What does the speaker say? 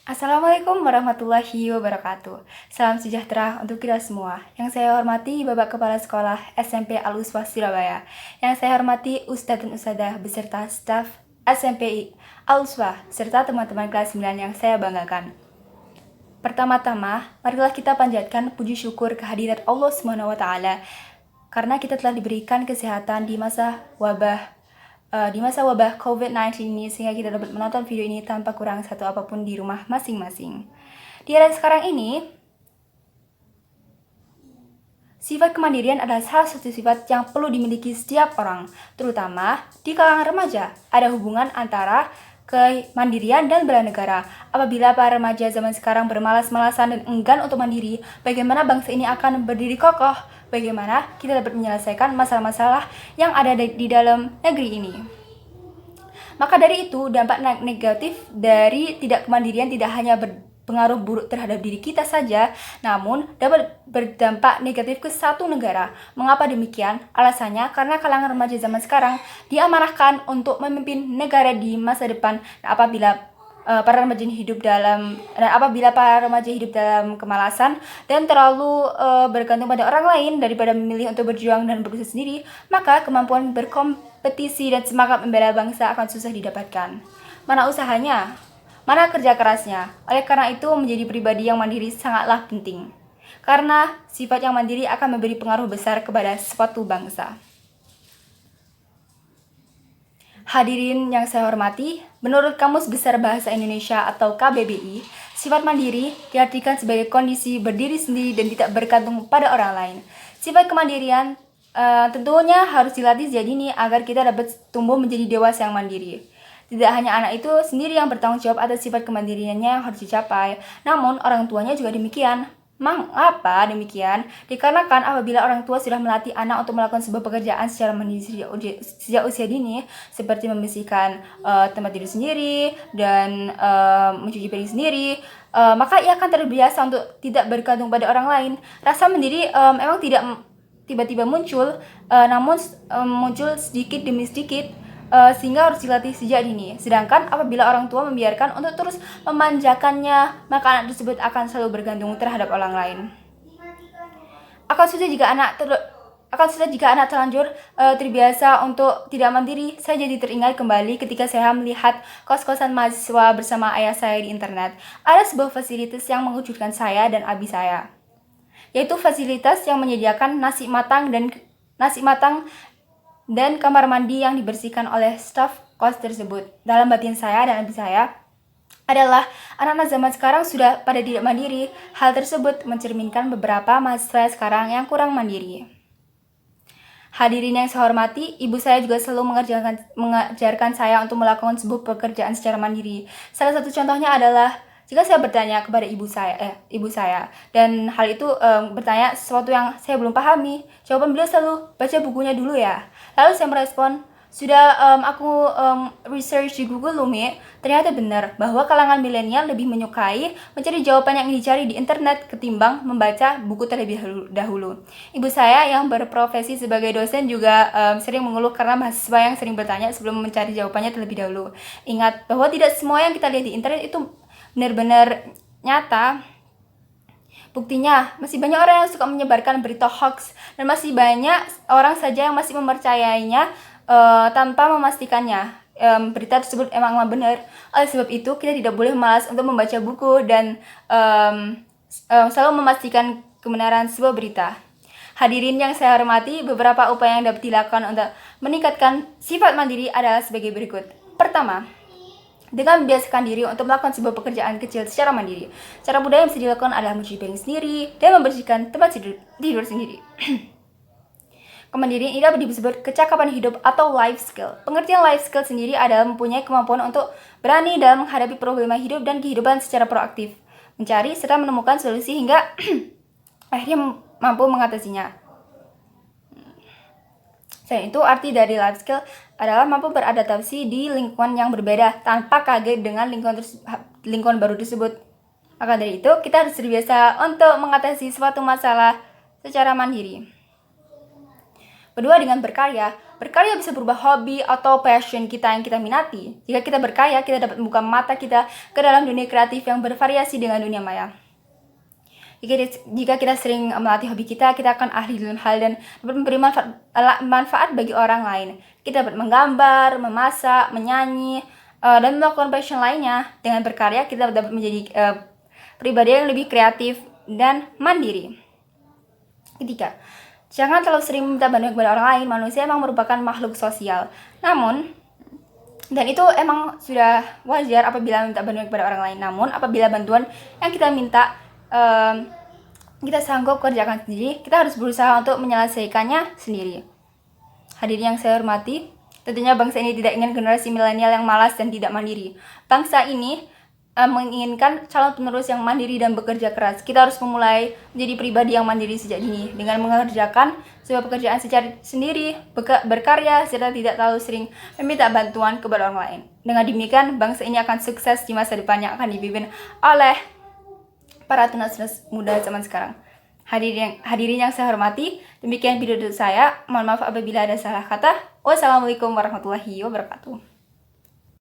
Assalamualaikum warahmatullahi wabarakatuh. Salam sejahtera untuk kita semua. Yang saya hormati Bapak Kepala Sekolah SMP Al-Uswah Surabaya. Yang saya hormati Ustadz dan Ustadzah beserta staf SMP Al-Uswah serta teman-teman kelas 9 yang saya banggakan. Pertama-tama, marilah kita panjatkan puji syukur kehadirat Allah SWT karena kita telah diberikan kesehatan di masa wabah COVID-19 ini, sehingga kita dapat menonton video ini tanpa kurang satu apapun di rumah masing-masing. Di era sekarang ini, sifat kemandirian adalah salah satu sifat yang perlu dimiliki setiap orang, terutama di kalangan remaja. Ada hubungan antara kemandirian dan bela negara. Apabila para remaja zaman sekarang bermalas-malasan dan enggan untuk mandiri, bagaimana bangsa ini akan berdiri kokoh? Bagaimana kita dapat menyelesaikan masalah-masalah yang ada di dalam negeri ini? Maka dari itu, dampak negatif dari tidak kemandirian tidak hanya berpengaruh buruk terhadap diri kita saja, namun dapat berdampak negatif ke satu negara. Mengapa demikian? Alasannya karena kalangan remaja zaman sekarang diamanahkan untuk memimpin negara di masa depan. Apabila para remaja hidup dalam kemalasan dan terlalu bergantung pada orang lain daripada memilih untuk berjuang dan berusaha sendiri, maka kemampuan berkompetisi dan semangat membela bangsa akan susah didapatkan. Mana usahanya? Mana kerja kerasnya? Oleh karena itu, menjadi pribadi yang mandiri sangatlah penting. Karena sifat yang mandiri akan memberi pengaruh besar kepada suatu bangsa. Hadirin yang saya hormati, menurut Kamus Besar Bahasa Indonesia atau KBBI, sifat mandiri diartikan sebagai kondisi berdiri sendiri dan tidak bergantung pada orang lain. Sifat kemandirian tentunya harus dilatih sejak dini agar kita dapat tumbuh menjadi dewasa yang mandiri. Tidak hanya anak itu sendiri yang bertanggung jawab atas sifat kemandiriannya yang harus dicapai, namun orang tuanya juga demikian. Mengapa demikian? Dikarenakan apabila orang tua sudah melatih anak untuk melakukan sebuah pekerjaan secara mandiri sejak usia dini, seperti membersihkan tempat tidur sendiri dan mencuci piring sendiri, maka ia akan terbiasa untuk tidak bergantung pada orang lain. Rasa mandiri memang tidak tiba-tiba muncul, namun muncul sedikit demi sedikit, sehingga harus dilatih sejak dini. Sedangkan apabila orang tua membiarkan untuk terus memanjakannya, maka anak tersebut akan selalu bergantung terhadap orang lain. Akan sudah jika anak terlanjur terbiasa untuk tidak mandiri. Saya jadi teringat kembali ketika saya melihat kos-kosan mahasiswa bersama ayah saya di internet. Ada sebuah fasilitas yang mengejutkan saya dan abi saya, yaitu fasilitas yang menyediakan nasi matang dan kamar mandi yang dibersihkan oleh staf kos tersebut. Dalam batin saya dan abi saya adalah anak-anak zaman sekarang sudah pada tidak mandiri. Hal tersebut mencerminkan beberapa mahasiswa sekarang yang kurang mandiri. Hadirin yang saya hormati, ibu saya juga selalu mengajarkan saya untuk melakukan sebuah pekerjaan secara mandiri. Salah satu contohnya adalah jika saya bertanya kepada ibu saya, dan hal itu bertanya sesuatu yang saya belum pahami, jawaban beliau selalu, baca bukunya dulu ya. Lalu saya merespon, sudah aku research di Google Lumi, ternyata benar bahwa kalangan milenial lebih menyukai mencari jawaban yang dicari di internet ketimbang membaca buku terlebih dahulu. Ibu saya yang berprofesi sebagai dosen juga sering mengeluh karena mahasiswa yang sering bertanya sebelum mencari jawabannya terlebih dahulu. Ingat bahwa tidak semua yang kita lihat di internet itu benar-benar nyata. Buktinya, masih banyak orang yang suka menyebarkan berita hoax, dan masih banyak orang saja yang masih mempercayainya tanpa memastikannya berita tersebut emang benar. Oleh sebab itu, kita tidak boleh malas untuk membaca buku dan selalu memastikan kebenaran sebuah berita. Hadirin yang saya hormati, beberapa upaya yang dapat dilakukan untuk meningkatkan sifat mandiri adalah sebagai berikut. Pertama, dengan membiasakan diri untuk melakukan sebuah pekerjaan kecil secara mandiri. Cara mudah yang bisa dilakukan adalah mencuci piring sendiri dan membersihkan tempat tidur sendiri. Kemandirian ini dapat disebut kecakapan hidup atau life skill. Pengertian life skill sendiri adalah mempunyai kemampuan untuk berani dalam menghadapi problema hidup dan kehidupan secara proaktif, mencari serta menemukan solusi hingga akhirnya mampu mengatasinya. Selain itu, arti dari life skill adalah mampu beradaptasi di lingkungan yang berbeda tanpa kaget dengan lingkungan baru tersebut. Maka dari itu, kita harus terbiasa untuk mengatasi suatu masalah secara mandiri. Kedua, dengan berkarya. berkarya bisa berubah hobi atau passion kita yang kita minati. Jika kita berkarya, kita dapat membuka mata kita ke dalam dunia kreatif yang bervariasi dengan dunia maya. Jika kita sering melatih hobi kita akan ahli dalam hal dan dapat memberi manfaat bagi orang lain. Kita dapat menggambar, memasak, menyanyi, dan melakukan passion lainnya. Dengan berkarya, kita dapat menjadi pribadi yang lebih kreatif dan mandiri. Ketiga, jangan terlalu sering minta bantuan kepada orang lain. Manusia memang merupakan makhluk sosial. Dan itu emang sudah wajar apabila minta bantuan kepada orang lain. Namun, apabila bantuan yang kita minta kita sanggup kerjakan sendiri, kita harus berusaha untuk menyelesaikannya sendiri. Hadirin yang saya hormati, tentunya bangsa ini tidak ingin generasi milenial yang malas dan tidak mandiri. Bangsa ini menginginkan calon penerus yang mandiri dan bekerja keras. Kita harus memulai menjadi pribadi yang mandiri sejak dini dengan mengerjakan sebuah pekerjaan secara sendiri, berkarya, serta tidak terlalu sering meminta bantuan kepada orang lain. Dengan demikian, bangsa ini akan sukses di masa depan yang akan dipimpin oleh para tunas-tunas muda zaman sekarang. Hadirin yang saya hormati, demikian video dari saya. Mohon maaf apabila ada salah kata. Wassalamualaikum warahmatullahi wabarakatuh.